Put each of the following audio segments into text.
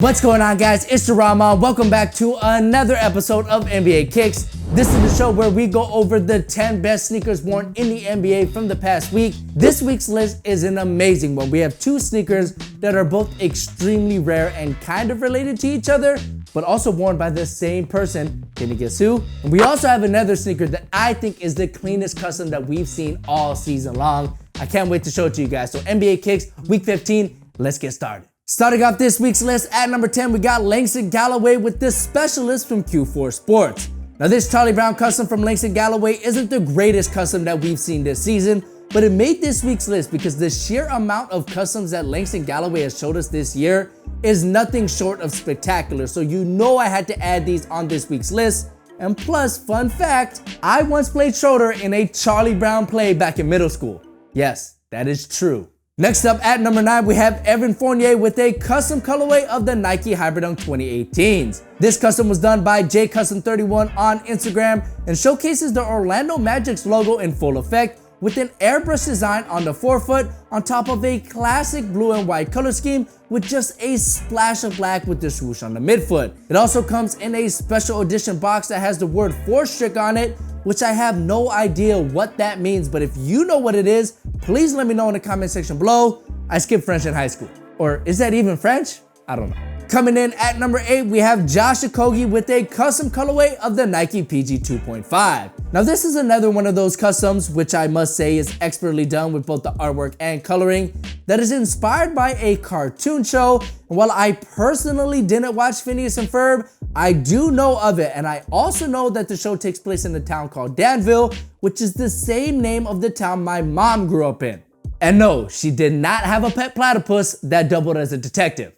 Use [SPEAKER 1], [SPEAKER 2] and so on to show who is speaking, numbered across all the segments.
[SPEAKER 1] What's going on, guys? It's Rama. Welcome back to another episode of NBA Kicks. This is the show where we go over the 10 best sneakers worn in the NBA from the past week. This week's list is an amazing one. We have two sneakers that are both extremely rare and kind of related to each other, but also worn by the same person. Can you guess who? And we also have another sneaker that I think is the cleanest custom that we've seen all season long. I can't wait to show it to you guys. So NBA Kicks, week 15, let's get started. Starting off this week's list at number 10, we got Langston Galloway with the Specialist from Q4 Sports. Now this Charlie Brown custom from Langston Galloway isn't the greatest custom that we've seen this season, but it made this week's list because the sheer amount of customs that Langston Galloway has showed us this year is nothing short of spectacular. So you know I had to add these on this week's list. And plus, fun fact, I once played Schroeder in a Charlie Brown play back in middle school. Yes, that is true. Next up at number 9, we have Evan Fournier with a custom colorway of the Nike HYPERDUNK 2018s. This custom was done by JCustom31 on Instagram and showcases the Orlando Magic's logo in full effect with an airbrush design on the forefoot on top of a classic blue and white color scheme with just a splash of black with the swoosh on the midfoot. It also comes in a special edition box that has the word "4" on it, which I have no idea what that means, but if you know what it is, please let me know in the comment section below. I skipped French in high school. Or is that even French? I don't know. Coming in at number 8, we have Josh Okogie with a custom colorway of the Nike PG 2.5. Now this is another one of those customs, which I must say is expertly done with both the artwork and coloring, that is inspired by a cartoon show. And while I personally didn't watch Phineas and Ferb, I do know of it, and I also know that the show takes place in a town called Danville, which is the same name of the town my mom grew up in. And no, she did not have a pet platypus that doubled as a detective.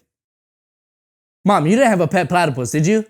[SPEAKER 1] Mom, you didn't have a pet platypus, did you?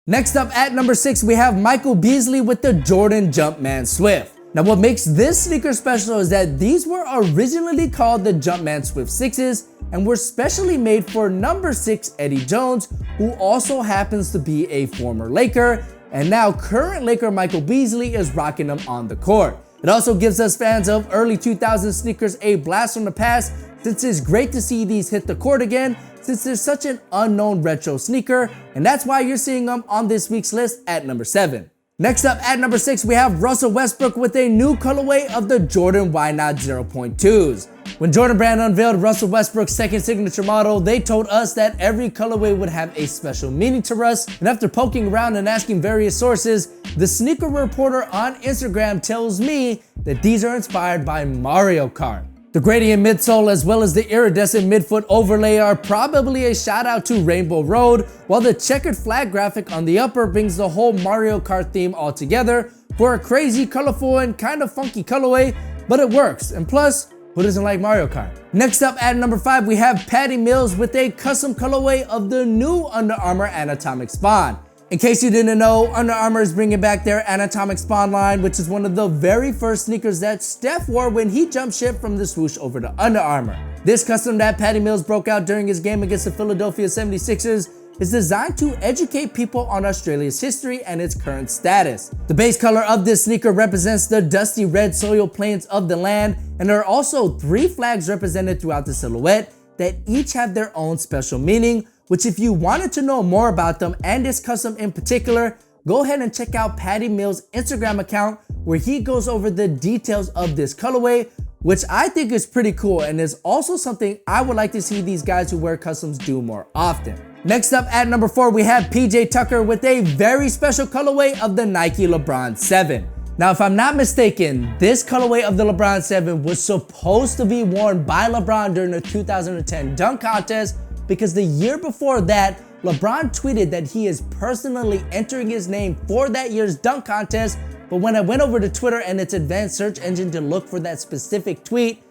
[SPEAKER 1] Next up at number 6, we have Michael Beasley with the Jordan Jumpman Swift. Now what makes this sneaker special is that these were originally called the Jumpman Swift 6s and were specially made for number 6 Eddie Jones, who also happens to be a former Laker, and now current Laker Michael Beasley is rocking them on the court. It also gives us fans of early 2000s sneakers a blast from the past, since it's great to see these hit the court again, since they're such an unknown retro sneaker, and that's why you're seeing them on this week's list at number 7. Next up at number 6, we have Russell Westbrook with a new colorway of the Jordan Why Not 0.2s. When Jordan Brand unveiled Russell Westbrook's second signature model, they told us that every colorway would have a special meaning to us, and after poking around and asking various sources, the sneaker reporter on Instagram tells me that these are inspired by Mario Kart. The gradient midsole as well as the iridescent midfoot overlay are probably a shout out to Rainbow Road, while the checkered flag graphic on the upper brings the whole Mario Kart theme all together for a crazy, colorful, and kind of funky colorway, but it works, and plus, who doesn't like Mario Kart? Next up at number 5, we have Patty Mills with a custom colorway of the new Under Armour Anatomic Spawn. In case you didn't know, Under Armour is bringing back their Anatomic Spawn line, which is one of the very first sneakers that Steph wore when he jumped ship from the swoosh over to Under Armour. This custom that Patty Mills broke out during his game against the Philadelphia 76ers is designed to educate people on Australia's history and its current status. The base color of this sneaker represents the dusty red soil plains of the land, and there are also 3 flags represented throughout the silhouette that each have their own special meaning, which if you wanted to know more about them and this custom in particular, go ahead and check out Patty Mills' Instagram account where he goes over the details of this colorway, which I think is pretty cool and is also something I would like to see these guys who wear customs do more often. Next up at number 4, we have PJ Tucker with a very special colorway of the Nike LeBron 7. Now, if I'm not mistaken, this colorway of the LeBron 7 was supposed to be worn by LeBron during the 2010 dunk contest, because the year before that, LeBron tweeted that he is personally entering his name for that year's dunk contest, but when I went over to Twitter and its advanced search engine to look for that specific tweet,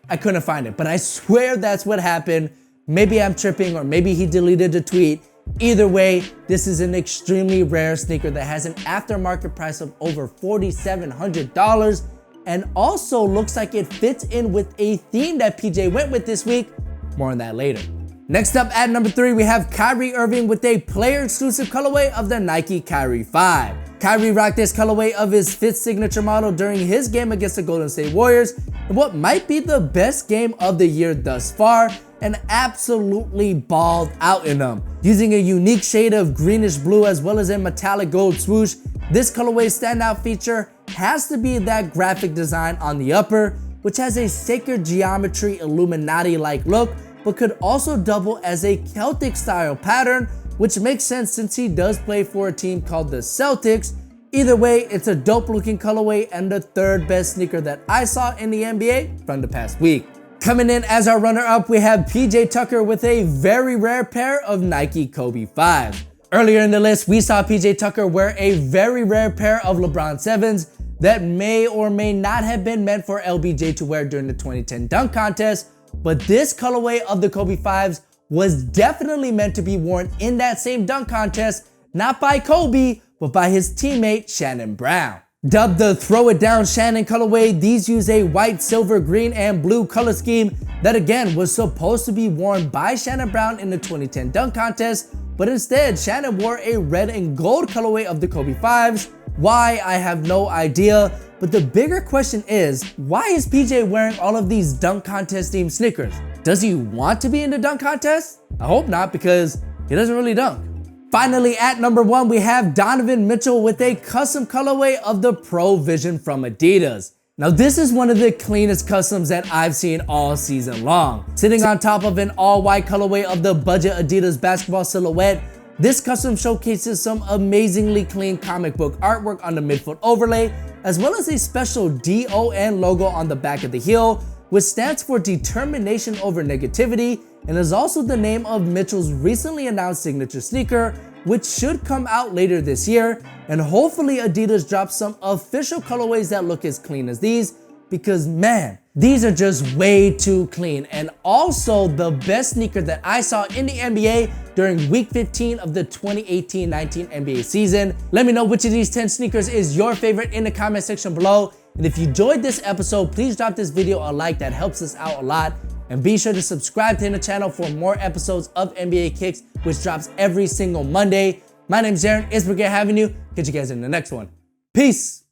[SPEAKER 1] I couldn't find it, but I swear that's what happened. Maybe I'm tripping or maybe he deleted the tweet. Either way, this is an extremely rare sneaker that has an aftermarket price of over $4,700 and also looks like it fits in with a theme that PJ went with this week. More on that later. Next up at number 3, we have Kyrie Irving with a player exclusive colorway of the Nike Kyrie 5. Kyrie rocked this colorway of his 5th signature model during his game against the Golden State Warriors in what might be the best game of the year thus far, and absolutely balled out in them. Using a unique shade of greenish blue as well as a metallic gold swoosh, this colorway's standout feature has to be that graphic design on the upper, which has a sacred geometry Illuminati-like look, but could also double as a Celtic style pattern, which makes sense since he does play for a team called the Celtics. Either way, it's a dope looking colorway and the 3rd best sneaker that I saw in the NBA from the past week. Coming in as our runner-up, we have PJ Tucker with a very rare pair of Nike Kobe 5s. Earlier in the list, we saw PJ Tucker wear a very rare pair of LeBron 7s that may or may not have been meant for LBJ to wear during the 2010 dunk contest, but this colorway of the Kobe 5s was definitely meant to be worn in that same dunk contest, not by Kobe, but by his teammate Shannon Brown. Dubbed the Throw It Down Shannon colorway, these use a white, silver, green, and blue color scheme that again was supposed to be worn by Shannon Brown in the 2010 dunk contest, but instead Shannon wore a red and gold colorway of the Kobe 5s. Why, I have no idea, but the bigger question is, why is PJ wearing all of these dunk contest themed sneakers? Does he want to be in the dunk contest? I hope not, because he doesn't really dunk. Finally, at number 1, we have Donovan Mitchell with a custom colorway of the Pro Vision from Adidas. Now, this is one of the cleanest customs that I've seen all season long. Sitting on top of an all-white colorway of the budget Adidas basketball silhouette, this custom showcases some amazingly clean comic book artwork on the midfoot overlay, as well as a special DON logo on the back of the heel, which stands for Determination Over Negativity, and is also the name of Mitchell's recently announced signature sneaker, which should come out later this year. And hopefully Adidas drops some official colorways that look as clean as these, because man, these are just way too clean. And also the best sneaker that I saw in the NBA during week 15 of the 2018-19 NBA season. Let me know which of these 10 sneakers is your favorite in the comment section below. And if you enjoyed this episode, please drop this video a like, that helps us out a lot. And be sure to subscribe to the channel for more episodes of NBA Kicks, which drops every single Monday. My name's Aaron. It's been great having you. Catch you guys in the next one. Peace.